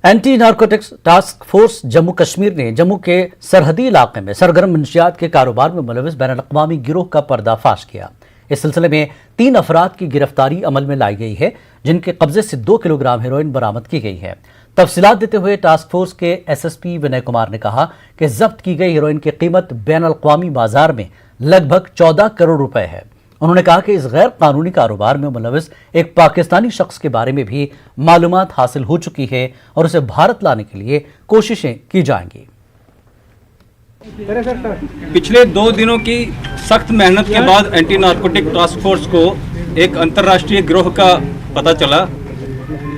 Anti narcotics task force Jammu Kashmir ने जम्मू के सरहदी इलाके में सरगर्म मंशियात के कारोबार में मुलविस बैन अल-अक़वामी गिरोह का पर्दाफाश किया। इस सिलसिले में 3 अफराद की गिरफ्तारी अमल में लाई गई है, जिनके कब्जे से 2 किलोग्राम हेरोइन बरामद की गई है। तफसीलात देते हुए टास्क फोर्स के SSP विनय कुमार ने कहा कि जब्त की गई हेरोइन की कीमत बैन अल-अक़वामी बाजार में लगभग 14 करोड़ रुपए है। उन्होंने कहा कि इस गैर कानूनी कारोबार में मुलविस एक पाकिस्तानी शख्स के बारे में भी मालूमात हासिल हो चुकी है और उसे भारत लाने के लिए कोशिशें की जाएंगी। पिछले 2 दिनों की सख्त मेहनत के बाद एंटी नारकोटिक टास्क फोर्स को एक अंतर्राष्ट्रीय गिरोह का पता चला,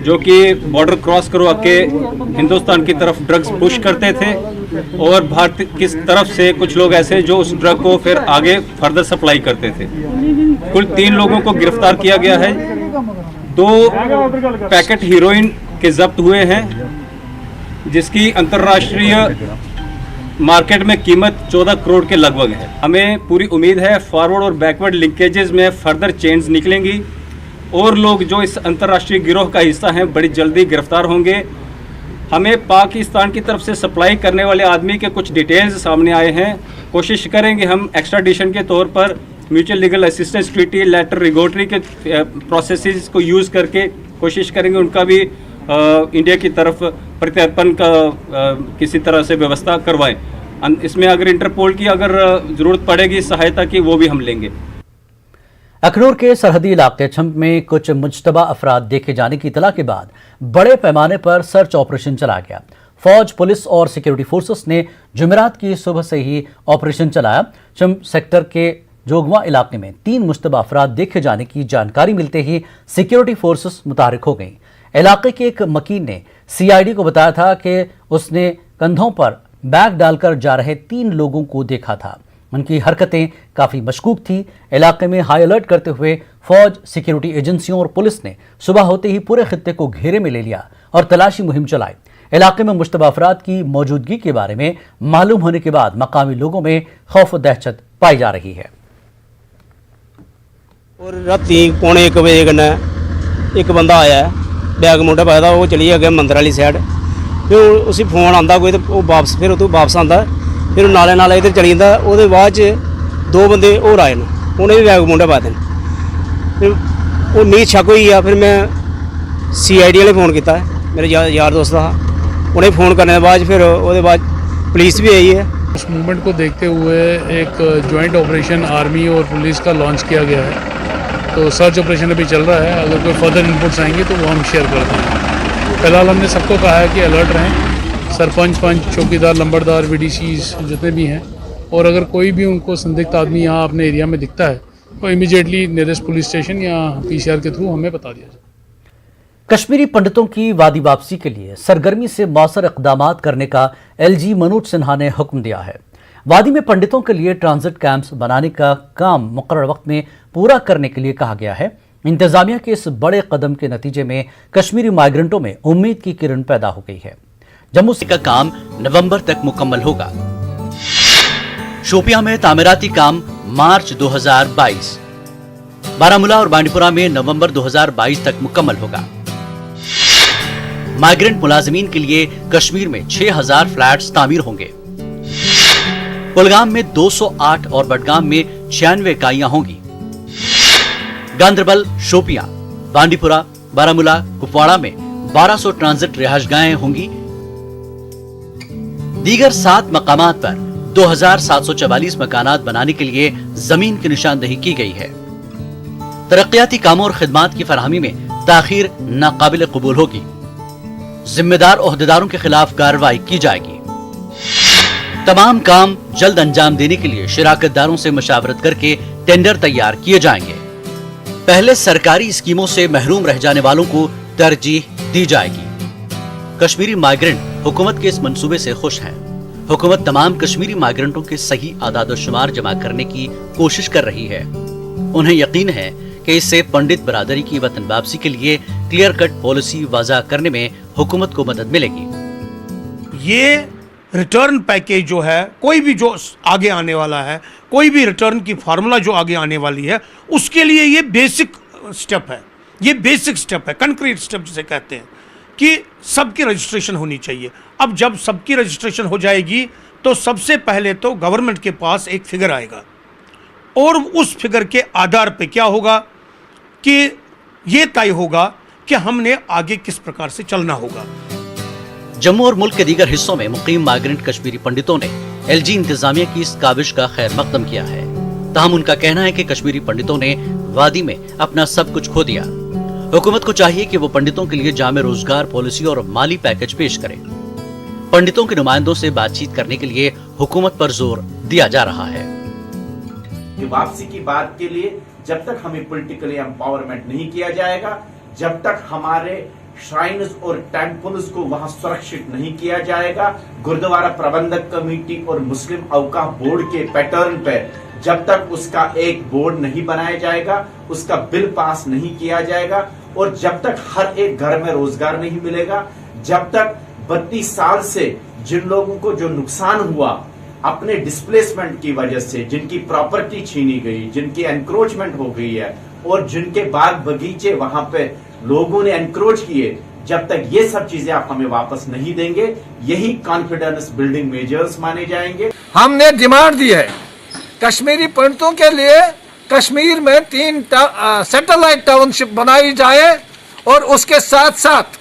जो कि बॉर्डर क्रॉस करवा के हिंदुस्तान की तरफ ड्रग्स पुश करते थे और भारत की तरफ से कुछ लोग ऐसे जो उस ड्रग को फिर आगे फर्दर सप्लाई करते थे। कुल 3 लोगों को गिरफ्तार किया गया है। 2 पैकेट हीरोइन के जब्त हुए हैं, जिसकी अंतर्राष्ट्रीय मार्केट में कीमत 14 करोड़ के लगभग है। हमें पूरी उम्मीद है फॉरवर्ड और बैकवर्ड लिंकेजेस में फर्दर चेन्स निकलेंगी और लोग जो इस अंतर्राष्ट्रीय गिरोह का हिस्सा हैं बड़ी जल्दी गिरफ्तार होंगे। हमें पाकिस्तान की तरफ से सप्लाई करने वाले आदमी के कुछ डिटेल्स सामने आए हैं। कोशिश करेंगे हम एक्स्ट्राडिशन के तौर पर mutual legal assistance treaty, letter rogatory के प्रोसेसेस को यूज़ करके कोशिश करेंगे उनका भी इंडिया की तरफ प्रत्यर्पण का किसी तरह से व्यवस्था करवाएं। इसमें अगर इंटरपोल की अगर ज़रूरत पड़ेगी सहायता की, वो भी हम लेंगे। अखनूर के सरहदी इलाके छम्प में कुछ मुश्तबा अफराद देखे जाने की इतला के बाद बड़े पैमाने पर सर्च ऑपरेशन चला गया। फौज, पुलिस और सिक्योरिटी फोर्सेस ने जुमेरात की सुबह से ही ऑपरेशन चलाया। छम्प सेक्टर के जोगवा इलाके में 3 मुश्तबा अफराद देखे जाने की जानकारी मिलते ही सिक्योरिटी फोर्सेस मुतहरिक हो गई। इलाके के एक मकीन ने CID को बताया था कि उसने कंधों पर बैग डालकर जा रहे 3 लोगों को देखा था। उनकी हरकतें काफी मशकूक थी। इलाके में हाई अलर्ट करते हुए फौज, सिक्योरिटी एजेंसियों और पुलिस ने सुबह होते ही पूरे खित्ते को घेरे में ले लिया और तलाशी मुहिम चलाई। इलाके में मुश्तबा अफराद की मौजूदगी के बारे में मालूम होने के बाद मकामी लोगों में खौफ व दहशत पाई जा रही है। और राती 1:15 बजे कन्नै एक बंदा आया, बैग मुंडे पाए दा, वो चली गया मंदिर वाली साइड। फिर उसी फोन आंदा कोई, तो वापस फिर उतों वापस आंदा, फिर नाले इधर चली जाता। वो बाद च 2 बंदे होर आए न, उन्हें भी बैग मुंडे पाए दे। फिर वो मिगी शक होई गया। फिर मैं CID वाले फ़ोन किया, मेरे यार दोस्त था। उन्हें फ़ोन करने के बाद फिर वो बाद पुलिस भी आई है। उस मूवमेंट को देखते हुए एक जॉइंट ऑपरेशन आर्मी और पुलिस का लॉन्च किया गया है। तो सर्च ऑपरेशन अभी चल रहा है। अगर कोई फर्दर इनपुट्स आएंगे तो वो हम शेयर कर देंगे। फिलहाल हमने सबको कहा है कि अलर्ट रहें। सरपंच, पंच, चौकीदार, लंबरदार, VDCs जितने भी हैं, और अगर कोई भी उनको संदिग्ध आदमी यहाँ अपने एरिया में दिखता है तो इमीडिएटली नियरेस्ट पुलिस स्टेशन या PCR के थ्रू हमें बता दिया जाए। कश्मीरी पंडितों की वादी वापसी के लिए सरगर्मी से मौसर इक़दामात करने का LG मनोज सिन्हा ने हुक्म दिया है। वादी में पंडितों के लिए ट्रांजिट कैंप्स बनाने का काम मुकर्रर वक्त में पूरा करने के लिए कहा गया है। इंतजामिया के इस बड़े कदम के नतीजे में कश्मीरी माइग्रेंटों में उम्मीद की किरण पैदा हो गई है। जम्मू से का काम नवंबर तक मुकम्मल होगा। शोपियां में तामीराती काम मार्च 2022, बारामूला और बांडीपुरा में नवंबर 2022 तक मुकम्मल होगा। माइग्रेंट मुलाजिमीन के लिए कश्मीर में 6000 फ्लैट्स तामीर होंगे। कुलगाम में 208 और बडगाम में 96 इकाइयां होंगी। गांदरबल, शोपियां, बांडीपुरा, बारामूला, कुपवाड़ा में 1200 ट्रांजिट रिहायशगाहें होंगी। दीगर 7 मकामात पर 2744 मकानात बनाने के लिए जमीन की निशानदही की गई है। तरक्याती कामों और खिदमात की फराहमी में ताखीर नाकाबिल कबूल होगी। जिम्मेदार ओहदेदारों के खिलाफ कार्रवाई की जाएगी। तमाम काम जल्द अंजाम देने के लिए शिराकतदारों से मशावरत करके टेंडर तैयार किए जाएंगे। पहले सरकारी स्कीमों से महरूम रह जाने वालों को तरजीह दी जाएगी। कश्मीरी माइग्रेंट हुकूमत के इस मंसूबे से खुश हैं। हुकूमत तमाम कश्मीरी माइग्रेंटों के सही आदाद-ओ-शुमार जमा करने की कोशिश कर रही है। उन्हें यकीन है कि इससे पंडित बरादरी की वतन वापसी के लिए क्लियर कट पॉलिसी वाज़ा करने में हुकूमत को मदद मिलेगी। ये रिटर्न पैकेज जो है, कोई भी जो आगे आने वाला है, कोई भी रिटर्न की फार्मूला जो आगे आने वाली है, उसके लिए ये बेसिक स्टेप है, ये बेसिक स्टेप है, कंक्रीट स्टेप जिसे कहते हैं कि सबकी रजिस्ट्रेशन होनी चाहिए। अब जब सबकी रजिस्ट्रेशन हो जाएगी तो सबसे पहले तो गवर्नमेंट के पास एक फिगर आएगा और उस फिगर के आधार पे क्या होगा कि ये तय होगा कि हमने आगे किस प्रकार से चलना होगा। जम्मू और मुल्क के दीगर हिस्सों में मुकीम माइग्रेंट कश्मीरी पंडितों ने एलजी इंतजामिया की इस काविश का खैर मकदम किया है। ताहम उनका कहना है कि कश्मीरी पंडितों ने वादी में अपना सब कुछ खो दिया। हुकूमत को चाहिए कि वो पंडितों के लिए जामे रोजगार पॉलिसी और माली पैकेज पेश करे। पंडितों के नुमाइंदों से बातचीत करने के लिए हुकूमत पर जोर दिया जा रहा है। वापसी की बात के लिए जब तक हमें पॉलिटिकली एम्पावरमेंट नहीं किया जाएगा, जब तक हमारे श्राइन्स और टेम्पल्स को वहां सुरक्षित नहीं किया जाएगा, गुरुद्वारा प्रबंधक कमेटी और मुस्लिम अवकाफ बोर्ड के पैटर्न पर जब तक उसका एक बोर्ड नहीं बनाया जाएगा, उसका बिल पास नहीं किया जाएगा और जब तक हर एक घर में रोजगार नहीं मिलेगा, जब तक 32 साल से जिन लोगों को जो नुकसान हुआ अपने डिस्प्लेसमेंट की वजह से, जिनकी प्रॉपर्टी छीनी गई, जिनकी एनक्रोचमेंट हो गई है और जिनके बाग बगीचे वहां पे लोगों ने एनक्रोच किए, जब तक ये सब चीजें आप हमें वापस नहीं देंगे, यही कॉन्फिडेंस बिल्डिंग मेजर्स माने जाएंगे। हमने डिमांड दी है कश्मीरी पंडितों के लिए कश्मीर में 3 सैटेलाइट टाउनशिप बनाई जाए और उसके साथ साथ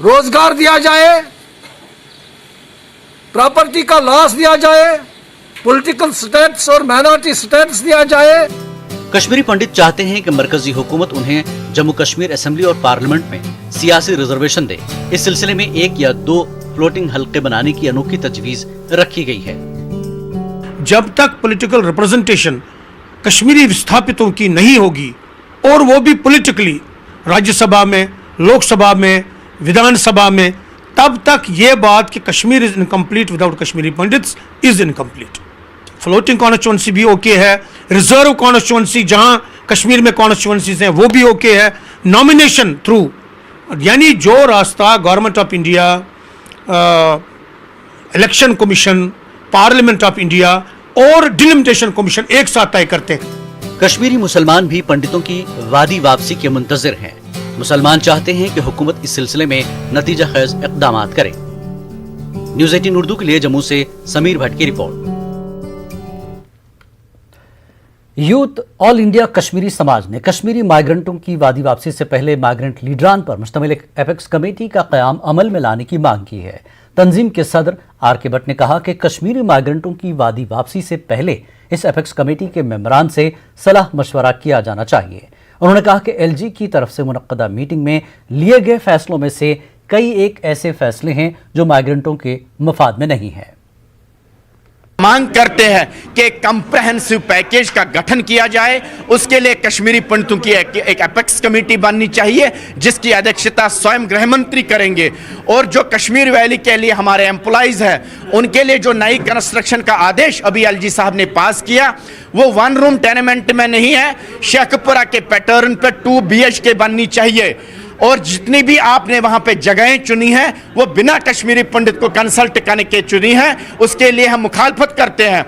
रोजगार दिया जाए, प्रॉपर्टी का लॉस दिया जाए, पॉलिटिकल स्टेटस और माइनॉरिटी स्टेटस दिया जाए। कश्मीरी पंडित चाहते हैं कि मरकजी हुकूमत उन्हें जम्मू कश्मीर असेंबली और पार्लियामेंट में सियासी रिजर्वेशन दे। इस सिलसिले में 1 या 2 फ्लोटिंग हल्के बनाने की अनोखी तजवीज रखी गई है। जब तक पॉलिटिकल रिप्रेजेंटेशन कश्मीरी विस्थापितों की नहीं होगी और वो भी पॉलिटिकली राज्यसभा में, लोकसभा में, विधानसभा में, तब तक ये बात कि Kashmir is incomplete without Kashmiri pandits is incomplete. Floating constituency भी ओके है, रिजर्व कॉन्स्टिट्यूंसी जहां कश्मीर में कॉन्स्टिट्यूंसीज हैं वो भी ओके है, नॉमिनेशन थ्रू, यानी जो रास्ता government of India, election commission, parliament of India और डिलिमिटेशन कमीशन एक साथ तय करते हैं। कश्मीरी मुसलमान भी पंडितों की वादी वापसी के मुंतजिर हैं। मुसलमान चाहते हैं कि हुकूमत इस सिलसिले में नतीजा खेज इक़दाम करे। न्यूज़ 18 उर्दू के लिए जम्मू से समीर भट्ट की report. Youth all India Kashmiri समाज ने कश्मीरी माइग्रेंटों की वादी वापसी से पहले माइग्रेंट लीडरान पर मुश्तमिल एक एपेक्स कमेटी का क़याम अमल में लाने की मांग की है। तंजीम के सदर आर.के. भट्ट ने कहा कि कश्मीरी माइग्रेंटों की वादी वापसी से पहले इस एपेक्स कमेटी के मेंबरान से सलाह मशवरा किया जाना चाहिए। उन्होंने कहा कि एलजी की तरफ से मुनक्कदा मीटिंग में लिए गए फैसलों में से कई एक ऐसे फैसले हैं जो माइग्रेंटों के मफाद में नहीं है। मांग करते हैं कि एक कंप्रेहेंसिव पैकेज का गठन किया जाए। उसके लिए कश्मीरी पंडितों की एक एपेक्स कमेटी बननी चाहिए जिसकी अध्यक्षता स्वयं गृह मंत्री करेंगे और जो कश्मीर वैली के लिए हमारे एम्प्लॉइज हैं उनके लिए जो नई कंस्ट्रक्शन का आदेश अभी एलजी साहब ने पास किया वो 1 रूम टेनेमेंट में नहीं है, शेखपुरा के पैटर्न पर 2 BHK बननी चाहिए और जितनी भी आपने वहां पे जगहें चुनी हैं वो बिना कश्मीरी पंडित को कंसल्ट करने के चुनी हैं, उसके लिए हम मुखालफत करते हैं।